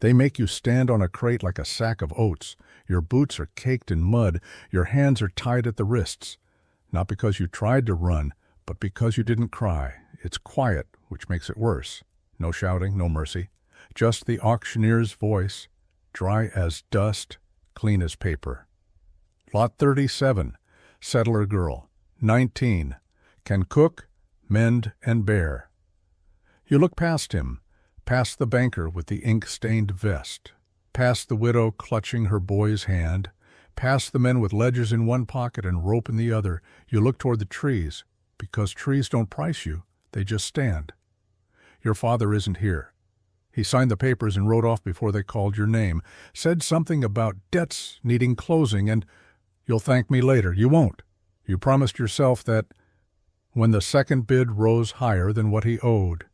They make you stand on a crate like a sack of oats. Your boots are caked in mud. Your hands are tied at the wrists. Not because you tried to run, but because you didn't cry. It's quiet, which makes it worse. No shouting, no mercy. Just the auctioneer's voice, dry as dust, clean as paper. Lot 37, settler girl, 19, can cook, mend, and bear. You look past him, past the banker with the ink-stained vest, past the widow clutching her boy's hand, past the men with ledgers in one pocket and rope in the other. You look toward the trees, because trees don't price you, they just stand. Your father isn't here. He signed the papers and rode off before they called your name, said something about debts needing closing, and you'll thank me later. You won't. You promised yourself that when the second bid rose higher than what he owed.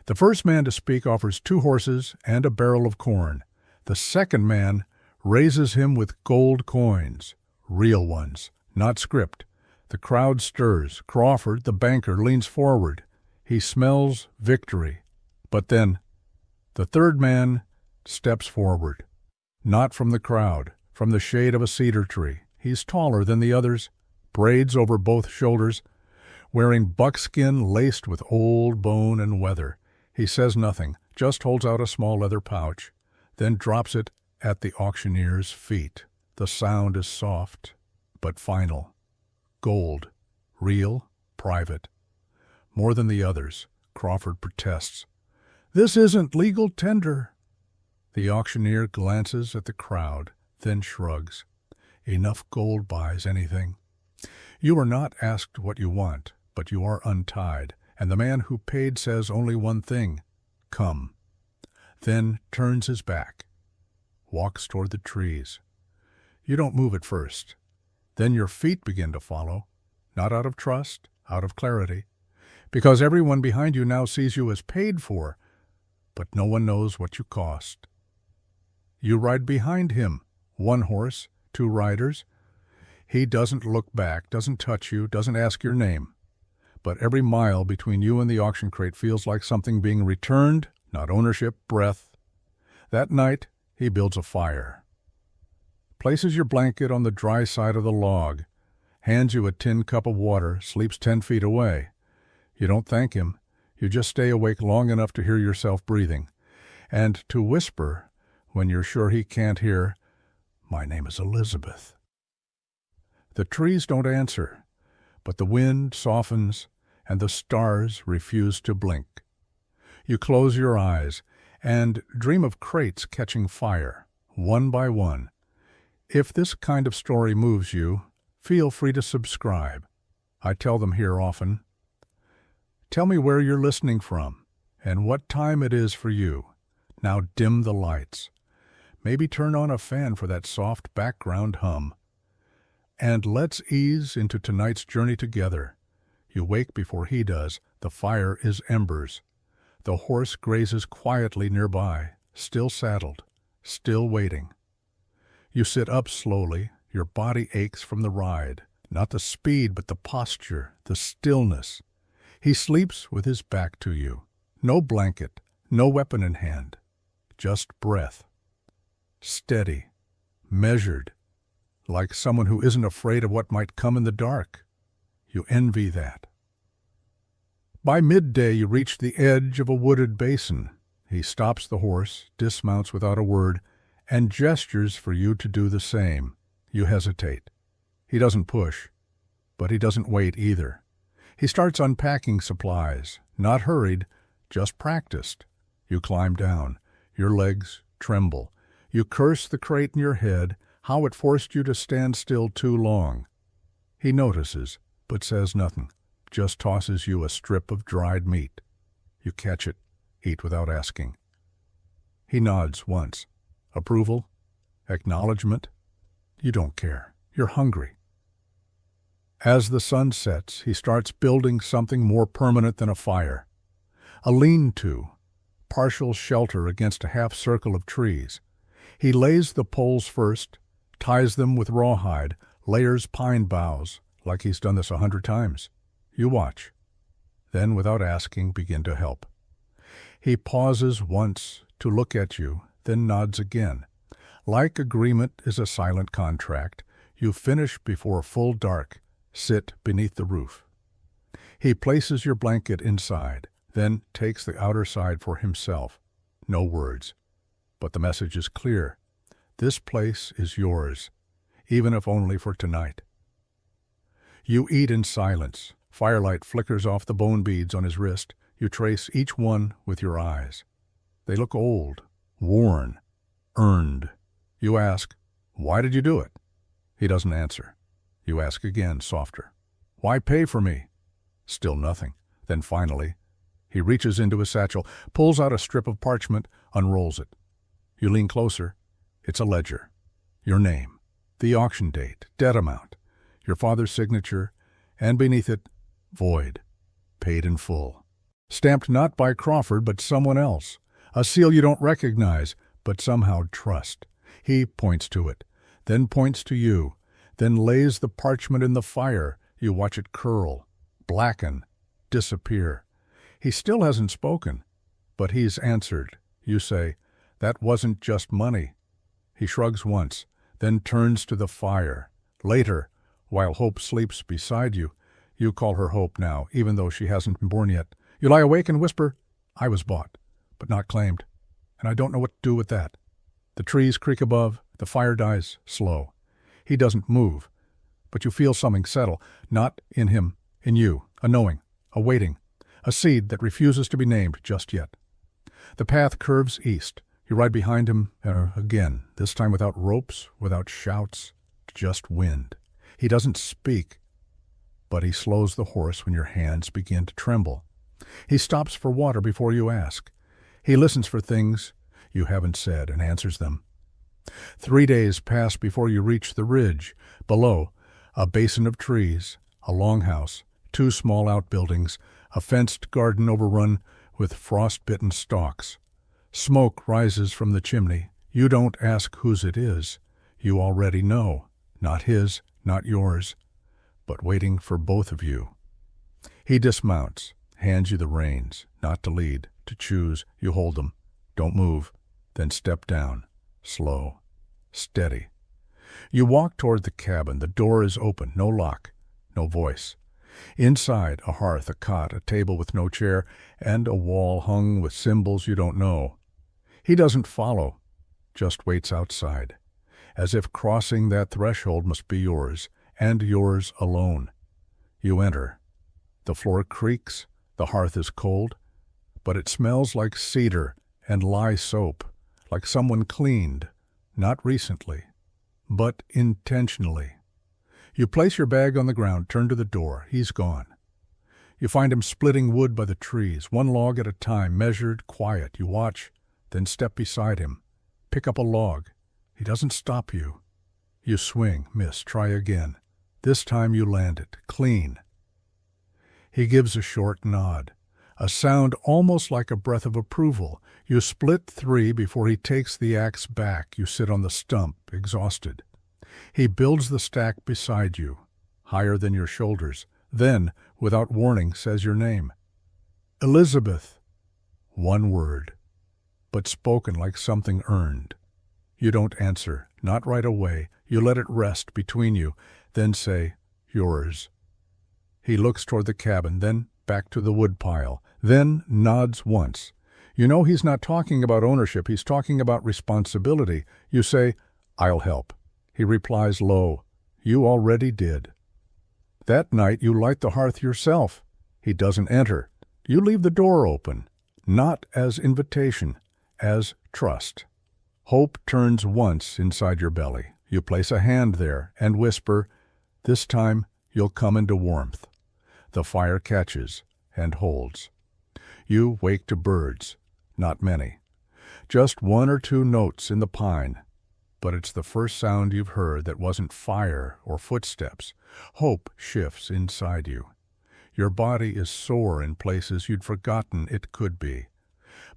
The first man to speak offers 2 horses and a barrel of corn. The second man raises him with gold coins, real ones, not script. The crowd stirs. Crawford, the banker, leans forward. He smells victory. But then the third man steps forward, not from the crowd, from the shade of a cedar tree. He's taller than the others, braids over both shoulders, wearing buckskin laced with old bone and weather. He says nothing, just holds out a small leather pouch, then drops it at the auctioneer's feet. The sound is soft, but final. Gold, real, private. More than the others, Crawford protests. This isn't legal tender. The auctioneer glances at the crowd, then shrugs. Enough gold buys anything. You are not asked what you want, but you are untied, and the man who paid says only one thing, come. Then turns his back, walks toward the trees. You don't move at first. Then your feet begin to follow, not out of trust, out of clarity, because everyone behind you now sees you as paid for, but no one knows what you cost. You ride behind him, 1 horse, 2 riders. He doesn't look back, doesn't touch you, doesn't ask your name. But every mile between you and the auction crate feels like something being returned, not ownership, breath. That night, he builds a fire, places your blanket on the dry side of the log, hands you a tin cup of water, sleeps 10 feet away. You don't thank him. You just stay awake long enough to hear yourself breathing, and to whisper, when you're sure he can't hear, "My name is Elizabeth." The trees don't answer, but the wind softens and the stars refuse to blink. You close your eyes and dream of crates catching fire, one by one. If this kind of story moves you, feel free to subscribe. I tell them here often. Tell me where you're listening from and what time it is for you. Now dim the lights. Maybe turn on a fan for that soft background hum. And let's ease into tonight's journey together. You wake before he does. The fire is embers. The horse grazes quietly nearby, still saddled, still waiting. You sit up slowly. Your body aches from the ride. Not the speed, but the posture, the stillness. He sleeps with his back to you. No blanket, no weapon in hand. Just breath. Steady, measured, like someone who isn't afraid of what might come in the dark. You envy that. By midday you reach the edge of a wooded basin. He stops the horse, dismounts without a word, and gestures for you to do the same. You hesitate. He doesn't push, but he doesn't wait either. He starts unpacking supplies, not hurried, just practiced. You climb down. Your legs tremble. You curse the crate in your head, how it forced you to stand still too long. He notices, but says nothing, just tosses you a strip of dried meat. You catch it, eat without asking. He nods once. Approval? Acknowledgement? You don't care. You're hungry. As the sun sets, he starts building something more permanent than a fire. A lean-to, partial shelter against a half circle of trees. He lays the poles first, ties them with rawhide, layers pine boughs, like he's done this 100 times. You watch. Then, without asking, begin to help. He pauses once to look at you, then nods again. Like agreement is a silent contract, you finish before full dark, sit beneath the roof. He places your blanket inside, then takes the outer side for himself. No words. But the message is clear. This place is yours, even if only for tonight. You eat in silence. Firelight flickers off the bone beads on his wrist. You trace each one with your eyes. They look old, worn, earned. You ask, "Why did you do it?" He doesn't answer. You ask again, softer. "Why pay for me?" Still nothing. Then finally, he reaches into his satchel, pulls out a strip of parchment, unrolls it. You lean closer. It's a ledger. Your name, the auction date, debt amount, your father's signature, and beneath it, void, paid in full. Stamped not by Crawford, but someone else. A seal you don't recognize, but somehow trust. He points to it, then points to you, then lays the parchment in the fire. You watch it curl, blacken, disappear. He still hasn't spoken, but he's answered. You say, "That wasn't just money." He shrugs once, then turns to the fire. Later, while Hope sleeps beside you, you call her Hope now, even though she hasn't been born yet. You lie awake and whisper, "I was bought, but not claimed, and I don't know what to do with that." The trees creak above, the fire dies slow. He doesn't move, but you feel something settle, not in him, in you, a knowing, a waiting, a seed that refuses to be named just yet. The path curves east. You ride behind him again, this time without ropes, without shouts, just wind. He doesn't speak, but he slows the horse when your hands begin to tremble. He stops for water before you ask. He listens for things you haven't said and answers them. 3 days pass before you reach the ridge. Below, a basin of trees, a longhouse, 2 small outbuildings, a fenced garden overrun with frost-bitten stalks. Smoke rises from the chimney. You don't ask whose it is. You already know. Not his, not yours, but waiting for both of you. He dismounts, hands you the reins, not to lead, to choose. You hold them. Don't move. Then step down. Slow. Steady. You walk toward the cabin. The door is open. No lock. No voice. Inside, a hearth, a cot, a table with no chair, and a wall hung with symbols you don't know. He doesn't follow, just waits outside, as if crossing that threshold must be yours, and yours alone. You enter. The floor creaks, the hearth is cold, but it smells like cedar and lye soap, like someone cleaned, not recently, but intentionally. You place your bag on the ground, turn to the door. He's gone. You find him splitting wood by the trees, 1 log at a time, measured, quiet. You watch, then step beside him. Pick up a log. He doesn't stop you. You swing, miss, try again. This time you land it, clean. He gives a short nod, a sound almost like a breath of approval. You split 3 before he takes the axe back. You sit on the stump, exhausted. He builds the stack beside you, higher than your shoulders, then, without warning, says your name. Elizabeth. 1 word, but spoken like something earned. You don't answer, not right away. You let it rest between you, then say, "Yours." He looks toward the cabin, then back to the woodpile, then nods once. You know he's not talking about ownership, he's talking about responsibility. You say, "I'll help." He replies low, "You already did." That night you light the hearth yourself. He doesn't enter. You leave the door open, not as invitation, as trust. Hope turns once inside your belly. You place a hand there and whisper, "This time you'll come into warmth." The fire catches and holds. You wake to birds, not many. Just 1 or 2 notes in the pine. But it's the first sound you've heard that wasn't fire or footsteps. Hope shifts inside you. Your body is sore in places you'd forgotten it could be.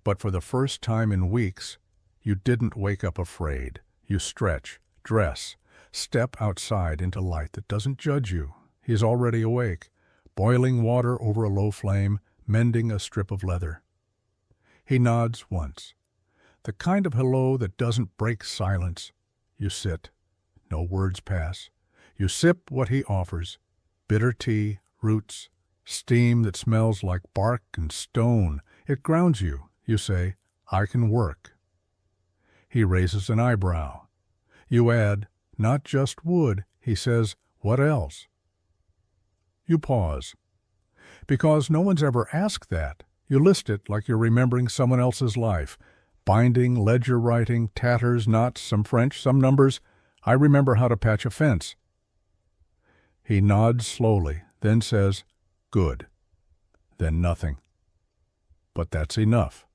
But for the first time in weeks, you didn't wake up afraid. You stretch, dress, step outside into light that doesn't judge you. He's already awake, boiling water over a low flame, mending a strip of leather. He nods once, The kind of hello that doesn't break silence. You sit. No words pass. You sip what he offers. Bitter tea, roots, steam that smells like bark and stone. It grounds you. You say, I can work. He raises an eyebrow. You add, not just wood. He says, what else? You pause. Because no one's ever asked that. You list it like you're remembering someone else's life. Binding, ledger writing, tatters, knots, some French, some numbers. I remember how to patch a fence. He nods slowly, then says, good. Then nothing. But that's enough.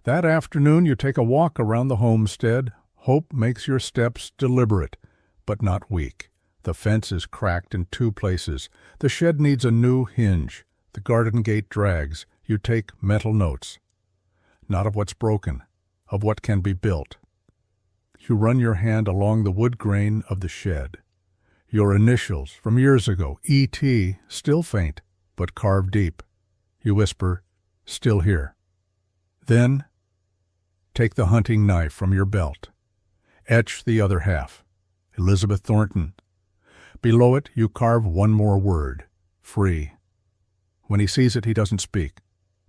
That afternoon you take a walk around the homestead. Hope makes your steps deliberate, but not weak. The fence is cracked in 2 places. The shed needs a new hinge. The garden gate drags. You take mental notes. Not of what's broken, of what can be built. You run your hand along the wood grain of the shed. Your initials from years ago, E.T., still faint, but carved deep. You whisper, still here. Then, take the hunting knife from your belt. Etch the other half. Elizabeth Thornton. Below it, you carve one more word. Free. When he sees it, he doesn't speak.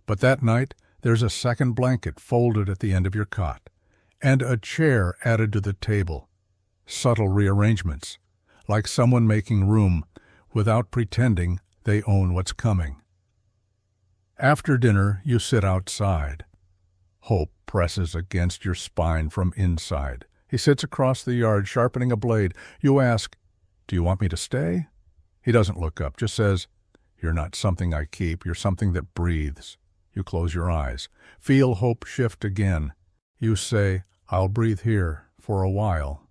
But that night, there's a second blanket folded at the end of your cot, and a chair added to the table. Subtle rearrangements, like someone making room without pretending they own what's coming. After dinner, you sit outside. Hope presses against your spine from inside. He sits across the yard, sharpening a blade. You ask, do you want me to stay? He doesn't look up, just says, you're not something I keep, you're something that breathes. You close your eyes. Feel hope shift again. You say, I'll breathe here for a while.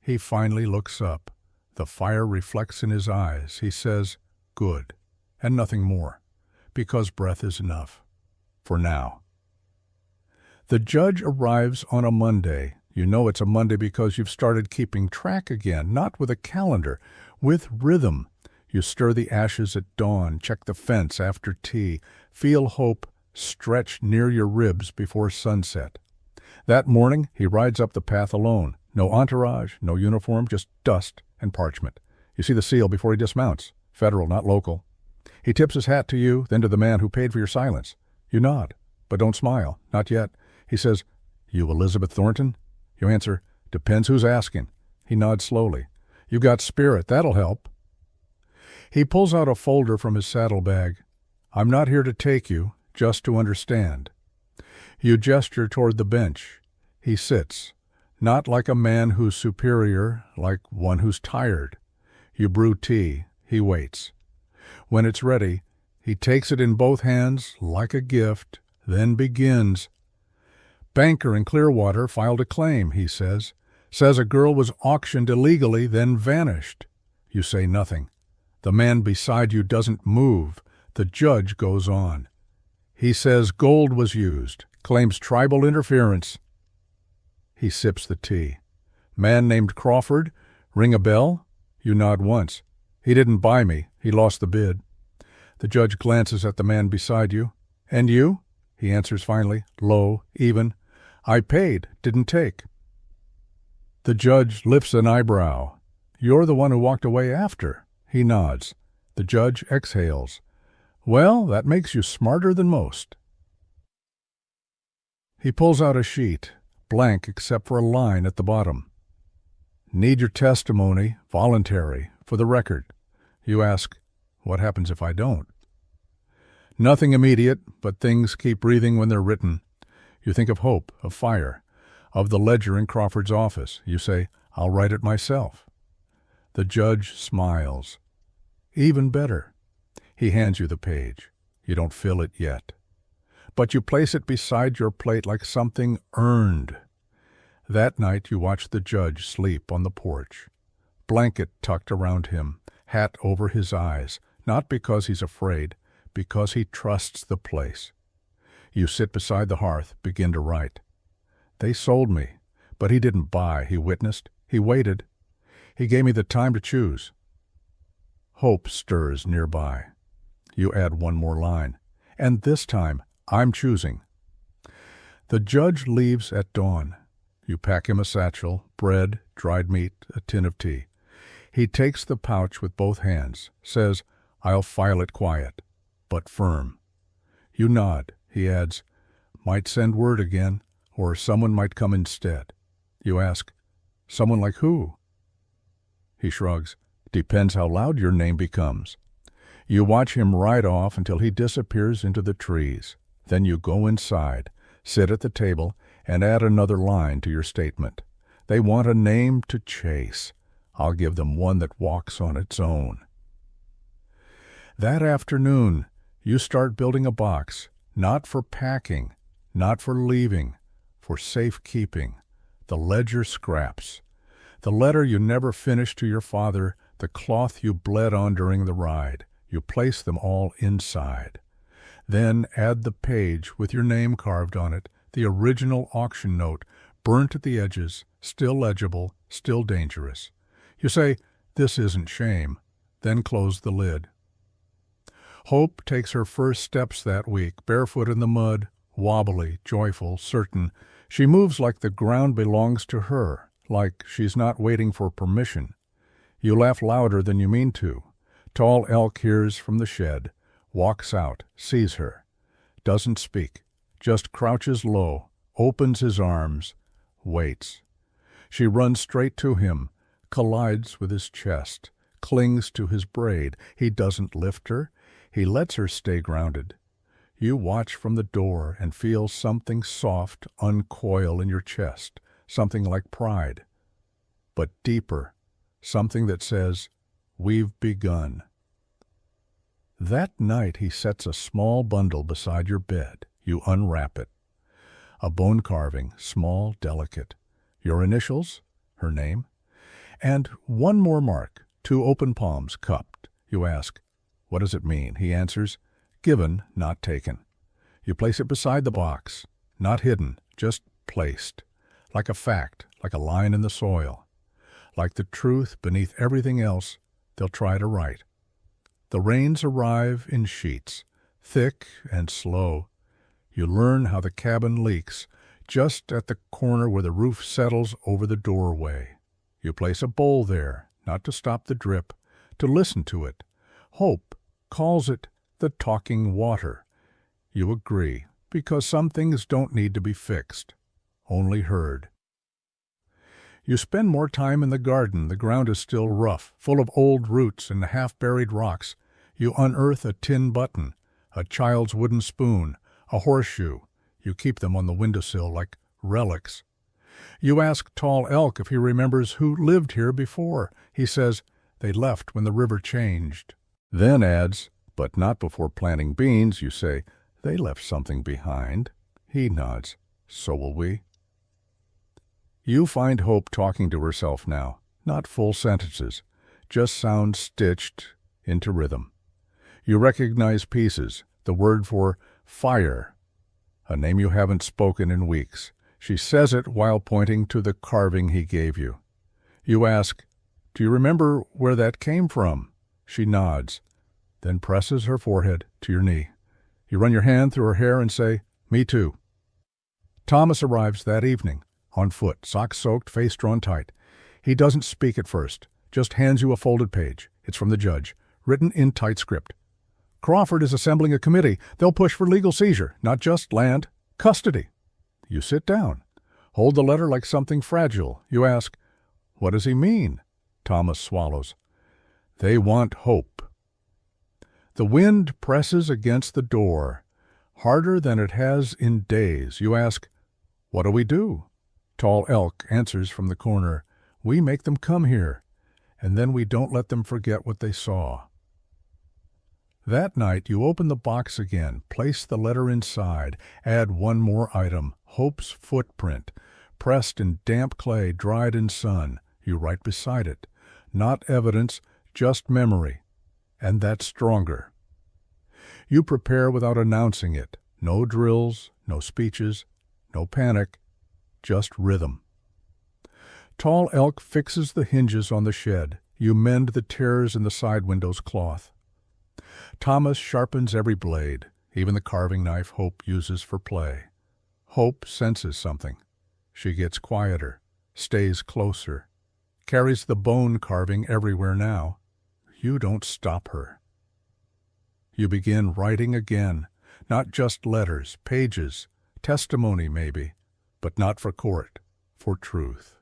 He finally looks up. The fire reflects in his eyes. He says, good, and nothing more, because breath is enough. For now. The judge arrives on a Monday. You know it's a Monday because you've started keeping track again, not with a calendar, with rhythm. You stir the ashes at dawn, check the fence after tea, feel hope stretch near your ribs before sunset. That morning, he rides up the path alone. No entourage, no uniform, just dust and parchment. You see the seal before he dismounts. Federal, not local. He tips his hat to you, then to the man who paid for your silence. You nod, but don't smile. Not yet. He says, you Elizabeth Thornton? You answer, depends who's asking. He nods slowly. You got spirit, that'll help. He pulls out a folder from his saddlebag. I'm not here to take you, just to understand. You gesture toward the bench. He sits, not like a man who's superior, like one who's tired. You brew tea. He waits. When it's ready, he takes it in both hands like a gift, then begins. Banker in Clearwater filed a claim, he says. Says a girl was auctioned illegally, then vanished. You say nothing. The man beside you doesn't move. The judge goes on. He says gold was used, claims tribal interference. He sips the tea. Man named Crawford, ring a bell? You nod once. He didn't buy me. He lost the bid. The judge glances at the man beside you. And you? He answers finally, low, even. I paid, didn't take. The judge lifts an eyebrow. You're the one who walked away after. He nods. The judge exhales. Well, that makes you smarter than most. He pulls out a sheet, blank except for a line at the bottom. Need your testimony, voluntary, for the record. You ask, what happens if I don't? Nothing immediate, but things keep breathing when they're written. You think of hope, of fire, of the ledger in Crawford's office. You say, I'll write it myself. The judge smiles. Even better. He hands you the page. You don't fill it yet. But you place it beside your plate like something earned. That night you watch the judge sleep on the porch. Blanket tucked around him, hat over his eyes, not because he's afraid, because he trusts the place. You sit beside the hearth, begin to write. They sold me, but he didn't buy, he witnessed. He waited. He gave me the time to choose. Hope stirs nearby. You add one more line. And this time, I'm choosing. The judge leaves at dawn. You pack him a satchel, bread, dried meat, a tin of tea. He takes the pouch with both hands, says, "I'll file it quiet, but firm." You nod. He adds, "Might send word again, or someone might come instead." You ask, "Someone like who?" He shrugs. "Depends how loud your name becomes." You watch him ride off until he disappears into the trees. Then you go inside, sit at the table, and add another line to your statement. They want a name to chase. I'll give them one that walks on its own. That afternoon, you start building a box, not for packing, not for leaving, for safekeeping. The ledger scraps. The letter you never finished to your father, the cloth you bled on during the ride. You place them all inside. Then add the page with your name carved on it, the original auction note, burnt at the edges, still legible, still dangerous. You say, "This isn't shame," then close the lid. Hope takes her first steps that week, barefoot in the mud, wobbly, joyful, certain. She moves like the ground belongs to her, like she's not waiting for permission. You laugh louder than you mean to. Tall Elk hears from the shed, walks out, sees her. Doesn't speak, just crouches low, opens his arms, waits. She runs straight to him, collides with his chest, clings to his braid. He doesn't lift her. He lets her stay grounded. You watch from the door and feel something soft uncoil in your chest, something like pride. But deeper, something that says, "We've begun." That night he sets a small bundle beside your bed. You unwrap it. A bone carving, small, delicate. Your initials, her name, and one more mark, 2 open palms cupped. You ask, "What does it mean?" He answers, "Given, not taken." You place it beside the box, not hidden, just placed, like a fact, like a line in the soil, like the truth beneath everything else they'll try to write. The rains arrive in sheets, thick and slow. You learn how the cabin leaks, just at the corner where the roof settles over the doorway. You place a bowl there, not to stop the drip, to listen to it. Hope calls it the talking water. You agree, because some things don't need to be fixed, only heard. You spend more time in the garden. The ground is still rough, full of old roots and half-buried rocks. You unearth a tin button, a child's wooden spoon, a horseshoe. You keep them on the windowsill like relics. You ask Tall Elk if he remembers who lived here before. He says they left when the river changed. Then adds, "But not before planting beans." You say, "They left something behind." He nods. "So will we." You find Hope talking to herself now, not full sentences, just sounds stitched into rhythm. You recognize pieces, the word for fire, a name you haven't spoken in weeks. She says it while pointing to the carving he gave you. You ask, "Do you remember where that came from?" She nods, then presses her forehead to your knee. You run your hand through her hair and say, "Me too." Thomas arrives that evening, on foot, socks soaked, face drawn tight. He doesn't speak at first, just hands you a folded page. It's from the judge, written in tight script. "Crawford is assembling a committee. They'll push for legal seizure, not just land, custody." You sit down, hold the letter like something fragile. You ask, "What does he mean?" Thomas swallows. "They want hope." The wind presses against the door, harder than it has in days. You ask, "What do we do?" Tall Elk answers from the corner, "We make them come here, and then we don't let them forget what they saw." That night you open the box again, place the letter inside, add one more item, Hope's footprint, pressed in damp clay, dried in sun. You write beside it, not evidence, just memory, and that's stronger. You prepare without announcing it, no drills, no speeches, no panic, just rhythm. Tall Elk fixes the hinges on the shed. You mend the tears in the side window's cloth. Thomas sharpens every blade, even the carving knife Hope uses for play. Hope senses something. She gets quieter, stays closer, carries the bone carving everywhere now. You don't stop her. You begin writing again, not just letters, pages, testimony maybe, but not for court, for truth.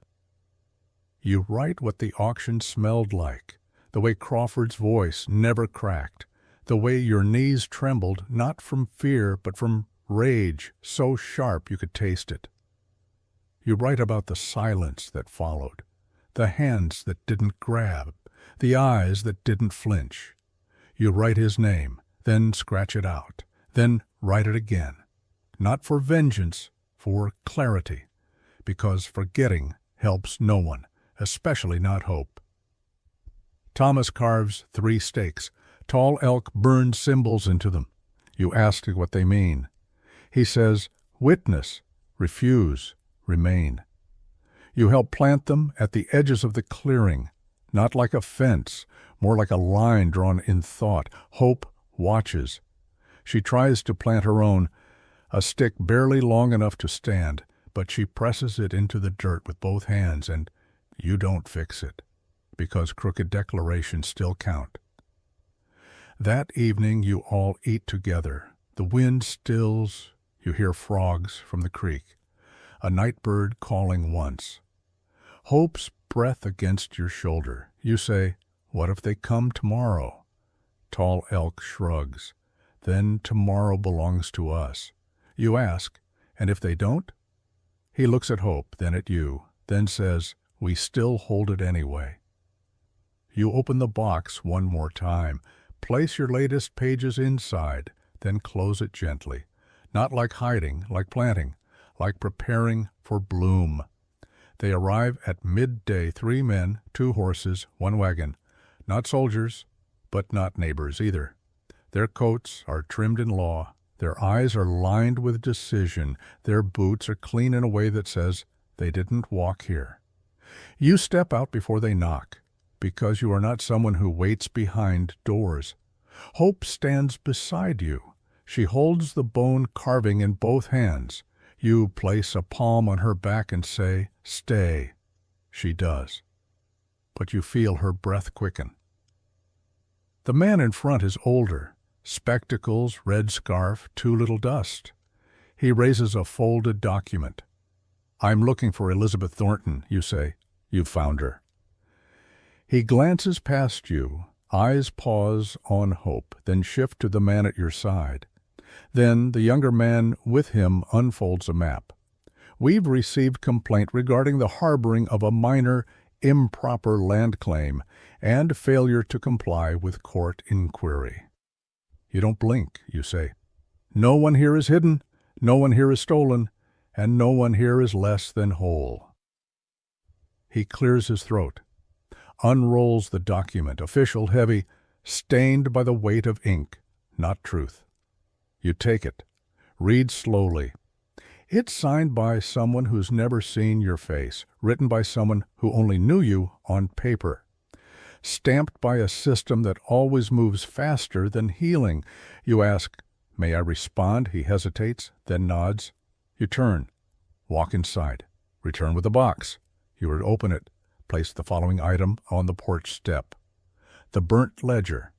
You write what the auction smelled like, the way Crawford's voice never cracked, the way your knees trembled not from fear but from rage so sharp you could taste it. You write about the silence that followed, the hands that didn't grab, the eyes that didn't flinch. You write his name, then scratch it out, then write it again, not for vengeance, for clarity, because forgetting helps no one, especially not hope. Thomas carves 3 stakes. Tall elk burn symbols into them. You ask what they mean. He says, witness, refuse, remain. You help plant them at the edges of the clearing, not like a fence, more like a line drawn in thought. Hope watches. She tries to plant her own, a stick barely long enough to stand, but she presses it into the dirt with both hands, and you don't fix it, because crooked declarations still count. That evening you all eat together. The wind stills. You hear frogs from the creek. A night bird calling once. Hope's breath against your shoulder. You say, what if they come tomorrow? Tall elk shrugs. Then tomorrow belongs to us. You ask, and if they don't? He looks at Hope, then at you, then says, we still hold it anyway. You open the box one more time. Place your latest pages inside, then close it gently. Not like hiding, like planting, like preparing for bloom. They arrive at midday, 3 men, 2 horses, 1 wagon. Not soldiers, but not neighbors either. Their coats are trimmed in law. Their eyes are lined with decision. Their boots are clean in a way that says they didn't walk here. You step out before they knock, because you are not someone who waits behind doors. Hope stands beside you. She holds the bone carving in both hands. You place a palm on her back and say, stay. She does. But you feel her breath quicken. The man in front is older. Spectacles, red scarf, too little dust. He raises a folded document. I'm looking for Elizabeth Thornton, you say. You've found her. He glances past you. Eyes pause on Hope, then shift to the man at your side. Then the younger man with him unfolds a map. We've received complaint regarding the harboring of a minor, improper land claim and failure to comply with court inquiry. You don't blink, you say. No one here is hidden, no one here is stolen, and no one here is less than whole. He clears his throat, unrolls the document, official, heavy, stained by the weight of ink, not truth. You take it, read slowly. It's signed by someone who's never seen your face, written by someone who only knew you on paper, stamped by a system that always moves faster than healing. You ask, may I respond? He hesitates, then nods. You turn, walk inside, return with a box. You would open it, place the following item on the porch step. The burnt ledger,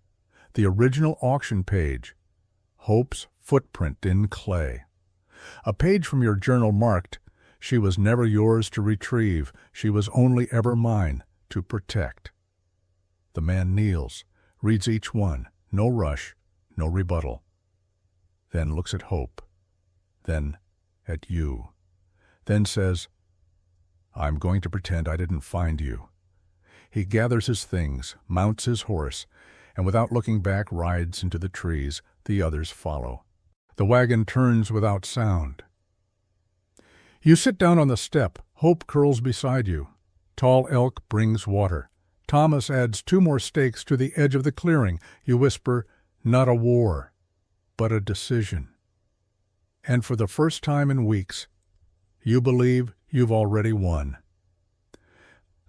the original auction page, Hope's footprint in clay. A page from your journal marked, she was never yours to retrieve, she was only ever mine to protect. The man kneels, reads each one, no rush, no rebuttal. Then looks at Hope, then at you, then says, I'm going to pretend I didn't find you. He gathers his things, mounts his horse, and without looking back rides into the trees. The others follow. The wagon turns without sound. You sit down on the step. Hope curls beside you. Tall elk brings water. Thomas adds 2 more stakes to the edge of the clearing. You whisper, not a war, but a decision. And for the first time in weeks, you believe you've already won.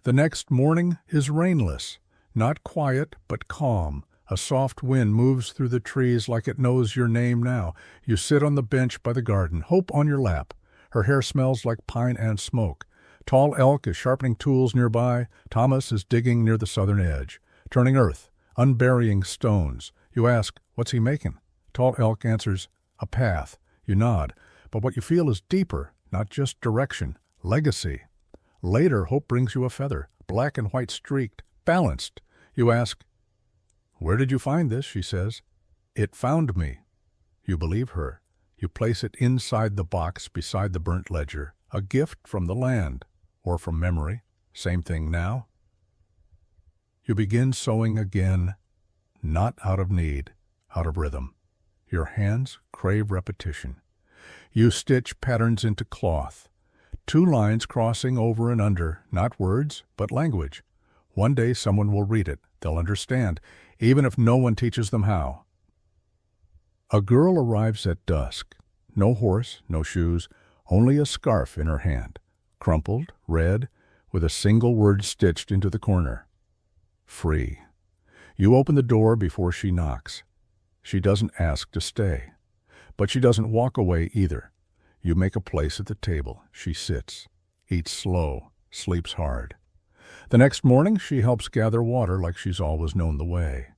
The next morning is rainless, not quiet but calm. A soft wind moves through the trees like it knows your name now. You sit on the bench by the garden, Hope on your lap, Her hair smells like pine and smoke. Tall Elk is sharpening tools nearby. Thomas is digging near the southern edge, turning earth, unburying stones. You ask, what's he making? Tall Elk answers, a path. You nod, but what you feel is deeper, not just direction, legacy. Later, Hope brings you a feather, black and white streaked, balanced. You ask, where did you find this? She says, it found me. You believe her. You place it inside the box beside the burnt ledger, a gift from the land, or from memory. Same thing now. You begin sewing again, not out of need, out of rhythm. Your hands crave repetition. You stitch patterns into cloth, 2 lines crossing over and under, not words, but language. One day someone will read it. They'll understand, even if no one teaches them how. A girl arrives at dusk. No horse, no shoes, only a scarf in her hand, crumpled, red, with a single word stitched into the corner. Free. You open the door before she knocks. She doesn't ask to stay. But she doesn't walk away either. You make a place at the table. She sits, eats slow, sleeps hard. The next morning she helps gather water like she's always known the way.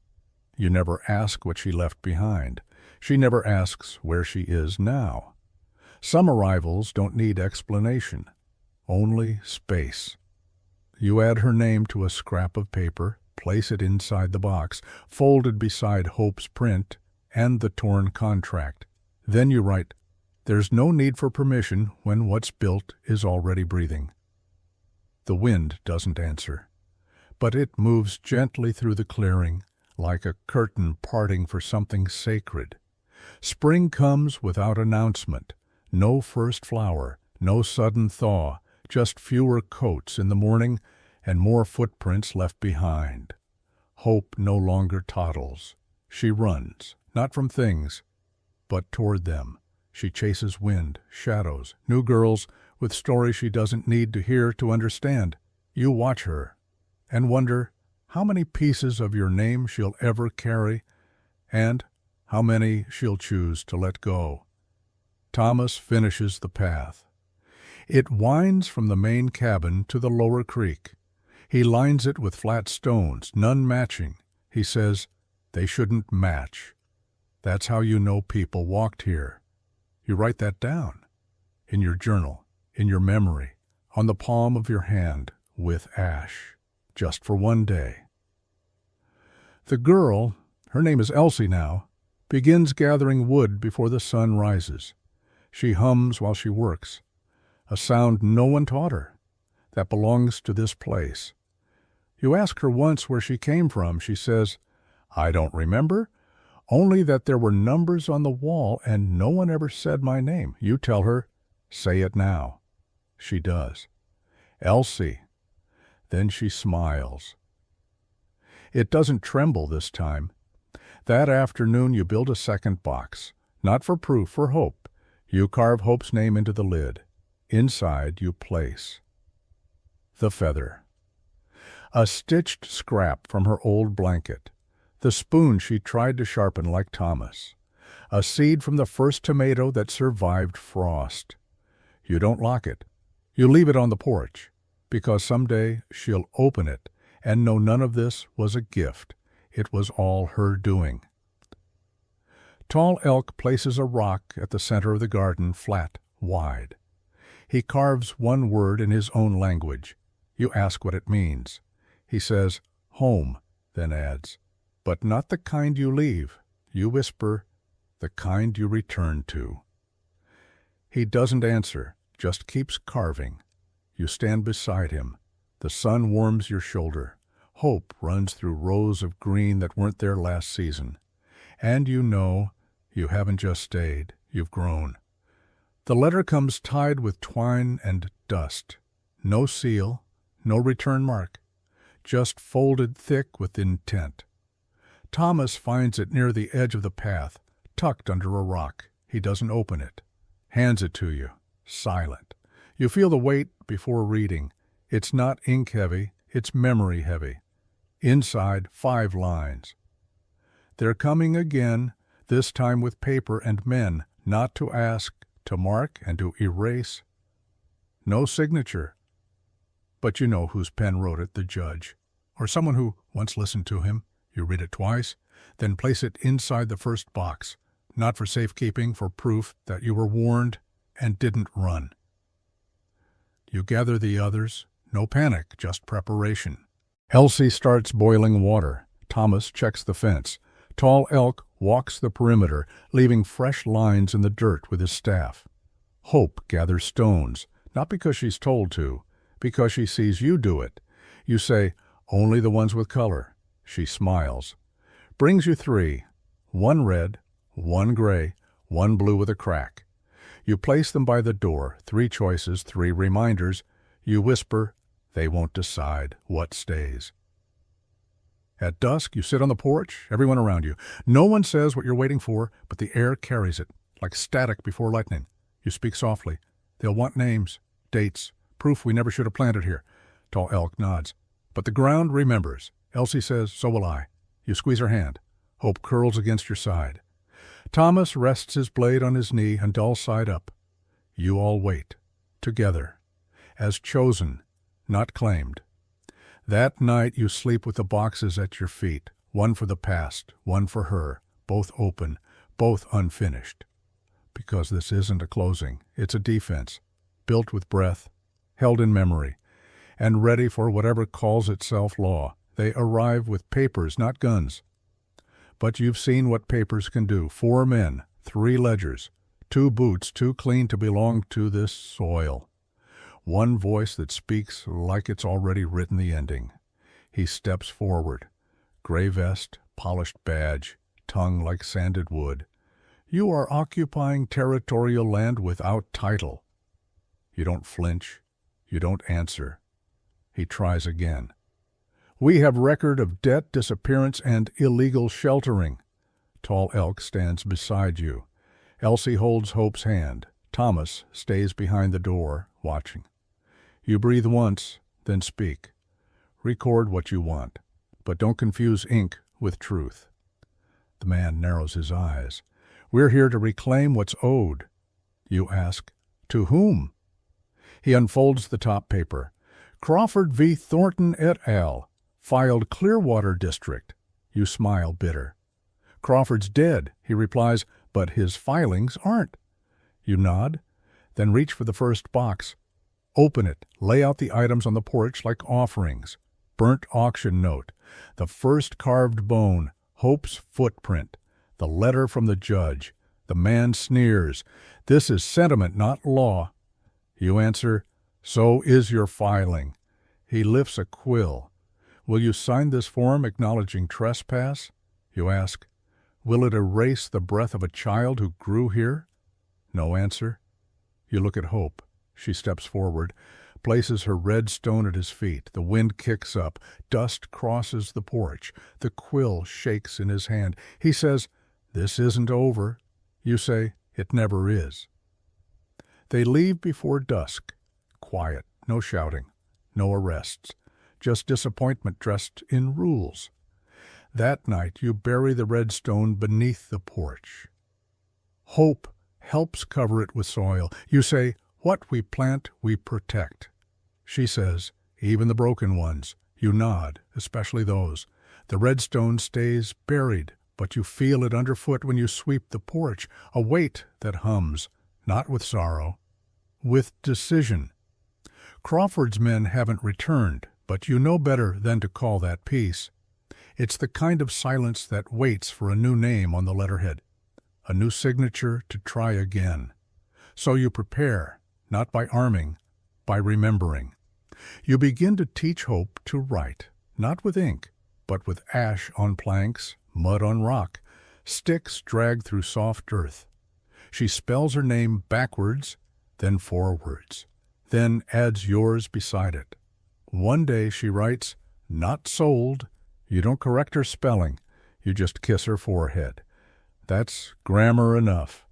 You never ask what she left behind. She never asks where she is now. Some arrivals don't need explanation, only space. You add her name to a scrap of paper, place it inside the box, folded beside Hope's print and the torn contract. Then you write, there's no need for permission when what's built is already breathing. The wind doesn't answer, but it moves gently through the clearing, like a curtain parting for something sacred. Spring comes without announcement. No first flower, no sudden thaw, just fewer coats in the morning and more footprints left behind. Hope no longer toddles. She runs, not from things, but toward them. She chases wind, shadows, new girls with stories she doesn't need to hear to understand. You watch her and wonder how many pieces of your name she'll ever carry and how many she'll choose to let go. Thomas finishes the path. It winds from the main cabin to the lower creek. He lines it with flat stones, none matching. He says, they shouldn't match. That's how you know people walked here. You write that down in your journal, in your memory, on the palm of your hand, with ash, just for one day. The girl, her name is Elsie now, begins gathering wood before the sun rises. She hums while she works, a sound no one taught her, that belongs to this place. You ask her once where she came from. She says, I don't remember, only that there were numbers on the wall and no one ever said my name. You tell her, say it now. She does. Elsie. Then she smiles. It doesn't tremble this time. That afternoon you build a second box, not for proof, for hope. You carve Hope's name into the lid. Inside you place the feather, a stitched scrap from her old blanket, the spoon she tried to sharpen like Thomas, a seed from the first tomato that survived frost. You don't lock it. You leave it on the porch, because someday she'll open it and know none of this was a gift. It was all her doing. Tall Elk places a rock at the center of the garden, flat, wide. He carves one word in his own language. You ask what it means. He says, home, then adds, but not the kind you leave. You whisper, the kind you return to. He doesn't answer, just keeps carving. You stand beside him. The sun warms your shoulder. Hope runs through rows of green that weren't there last season. And you know you haven't just stayed, you've grown. The letter comes tied with twine and dust. No seal, no return mark, just folded thick with intent. Thomas finds it near the edge of the path, tucked under a rock. He doesn't open it. Hands it to you, silent. You feel the weight before reading. It's not ink heavy, it's memory heavy. Inside, 5 lines. They're coming again, this time with paper and men, not to ask, to mark and to erase, No signature. But you know whose pen wrote it, the judge. Or someone who once listened to him. You read it twice, then place it inside the first box, not for safekeeping, for proof that you were warned and didn't run. You gather the others. No panic, just preparation. Elsie starts boiling water. Thomas checks the fence. Tall Elk walks the perimeter, leaving fresh lines in the dirt with his staff. Hope gathers stones, not because she's told to, because she sees you do it. You say, only the ones with color. She smiles. Brings you 3, 1 red, 1 gray, 1 blue with a crack. You place them by the door, 3 choices, 3 reminders. You whisper, they won't decide what stays. At dusk, you sit on the porch, everyone around you. No one says what you're waiting for, but the air carries it, like static before lightning. You speak softly. They'll want names, dates, proof we never should have planted here. Tall Elk nods. But the ground remembers. Elsie says, so will I. You squeeze her hand. Hope curls against your side. Thomas rests his blade on his knee and dull side up. You all wait, together, as chosen, not claimed. That night you sleep with the boxes at your feet, one for the past, one for her, both open, both unfinished. Because this isn't a closing, it's a defense, built with breath, held in memory, and ready for whatever calls itself law. They arrive with papers, not guns. But you've seen what papers can do. 4 men, 3 ledgers, 2 boots too clean to belong to this soil. 1 voice that speaks like it's already written the ending. He steps forward. Gray vest, polished badge, tongue like sanded wood. You are occupying territorial land without title. You don't flinch. You don't answer. He tries again. We have record of debt, disappearance, and illegal sheltering. Tall Elk stands beside you. Elsie holds Hope's hand. Thomas stays behind the door, watching. You breathe once, then speak. Record what you want, but don't confuse ink with truth. The man narrows his eyes. We're here to reclaim what's owed. You ask, to whom? He unfolds the top paper. Crawford v. Thornton et al. Filed Clearwater District. You smile bitter. Crawford's dead, he replies, but his filings aren't. You nod, then reach for the first box. Open it, lay out the items on the porch like offerings. Burnt auction note, the first carved bone, Hope's footprint, the letter from the judge. The man sneers. This is sentiment, not law. You answer, so is your filing. He lifts a quill. Will you sign this form acknowledging trespass? You ask. Will it erase the breath of a child who grew here? No answer. You look at Hope. She steps forward, places her red stone at his feet. The wind kicks up. Dust crosses the porch. The quill shakes in his hand. He says, this isn't over. You say, it never is. They leave before dusk. Quiet, no shouting, no arrests. Just disappointment dressed in rules. That night you bury the red stone beneath the porch. Hope helps cover it with soil. You say, what we plant, we protect. She says, even the broken ones. You nod, especially those. The red stone stays buried, but you feel it underfoot when you sweep the porch, a weight that hums, not with sorrow, with decision. Crawford's men haven't returned, but you know better than to call that peace. It's the kind of silence that waits for a new name on the letterhead, a new signature to try again. So you prepare, not by arming, by remembering. You begin to teach Hope to write, not with ink, but with ash on planks, mud on rock, sticks dragged through soft earth. She spells her name backwards, then forwards, then adds yours beside it. One day she writes, not sold. You don't correct her spelling. You just kiss her forehead. That's grammar enough.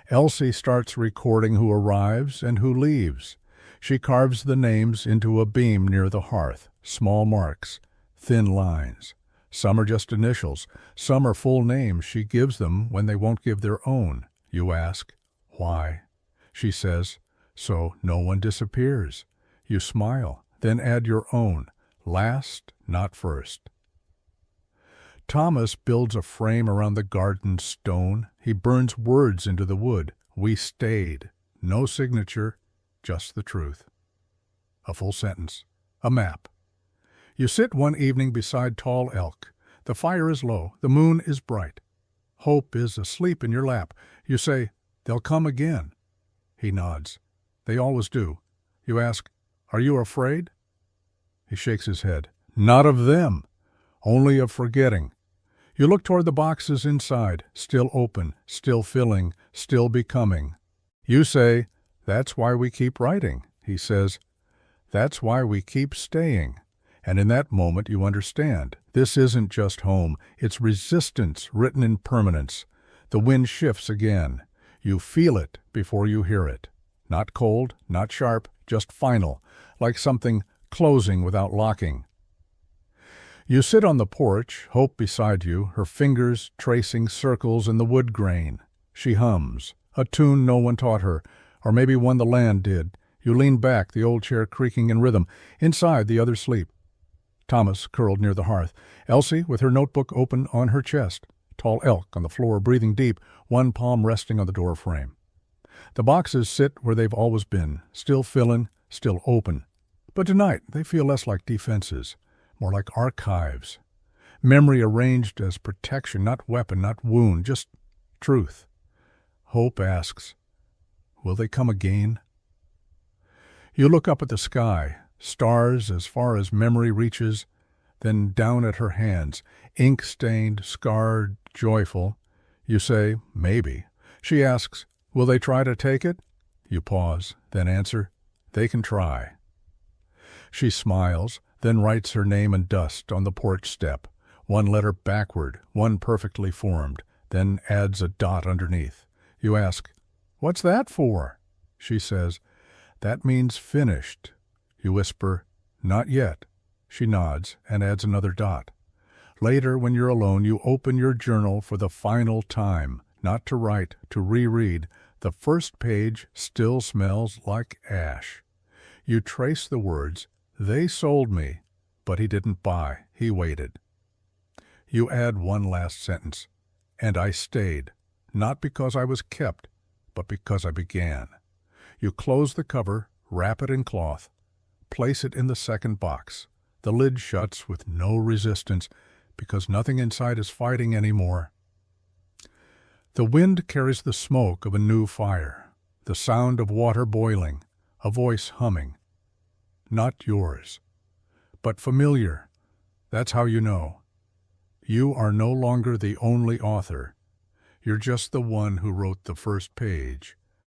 Elsie starts recording who arrives and who leaves. She carves the names into a beam near the hearth, small marks, thin lines. Some are just initials. Some are full names she gives them when they won't give their own. You ask, why? She says, So no one disappears. You smile, then add your own, last, not first. Thomas builds a frame around the garden stone. He burns words into the wood. We stayed. No signature, just the truth. A full sentence. A map. You sit one evening beside tall elk. The fire is low. The moon is bright. Hope is asleep in your lap. You say, "They'll come again." He nods. "They always do." You ask, "Are you afraid?" He shakes his head. "Not of them. Only of forgetting." You look toward the boxes inside, still open, still filling, still becoming. You say, "That's why we keep writing." He says, "That's why we keep staying." And in that moment you understand. This isn't just home. It's resistance written in permanence. The wind shifts again. You feel it before you hear it. Not cold, not sharp, just final, like something closing without locking. You sit on the porch, Hope beside you, her fingers tracing circles in the wood grain. She hums, a tune no one taught her, or maybe one the land did. You lean back, the old chair creaking in rhythm. Inside, the others sleep. Thomas curled near the hearth. Elsie, with her notebook open on her chest. Tall elk on the floor, breathing deep, one palm resting on the door frame. The boxes sit where they've always been, still filling, still open. But tonight, they feel less like defenses, more like archives. Memory arranged as protection, not weapon, not wound, just truth. Hope asks, "Will they come again?" You look up at the sky, stars as far as memory reaches, then down at her hands, ink-stained, scarred, joyful. You say, "Maybe." She asks, "Will they try to take it?" You pause, then answer, "They can try." She smiles, then writes her name in dust on the porch step, one letter backward, one perfectly formed, then adds a dot underneath. You ask, "What's that for?" She says, "That means finished." You whisper, "Not yet." She nods and adds another dot. Later, when you're alone, you open your journal for the final time, not to write, to reread. The first page still smells like ash. You trace the words, "They sold me, but he didn't buy, he waited." You add one last sentence, "And I stayed, not because I was kept, but because I began." You close the cover, wrap it in cloth, place it in the second box. The lid shuts with no resistance, because nothing inside is fighting anymore. The wind carries the smoke of a new fire, the sound of water boiling, a voice humming. Not yours, but familiar. That's how you know. You are no longer the only author. You're just the one who wrote the first page.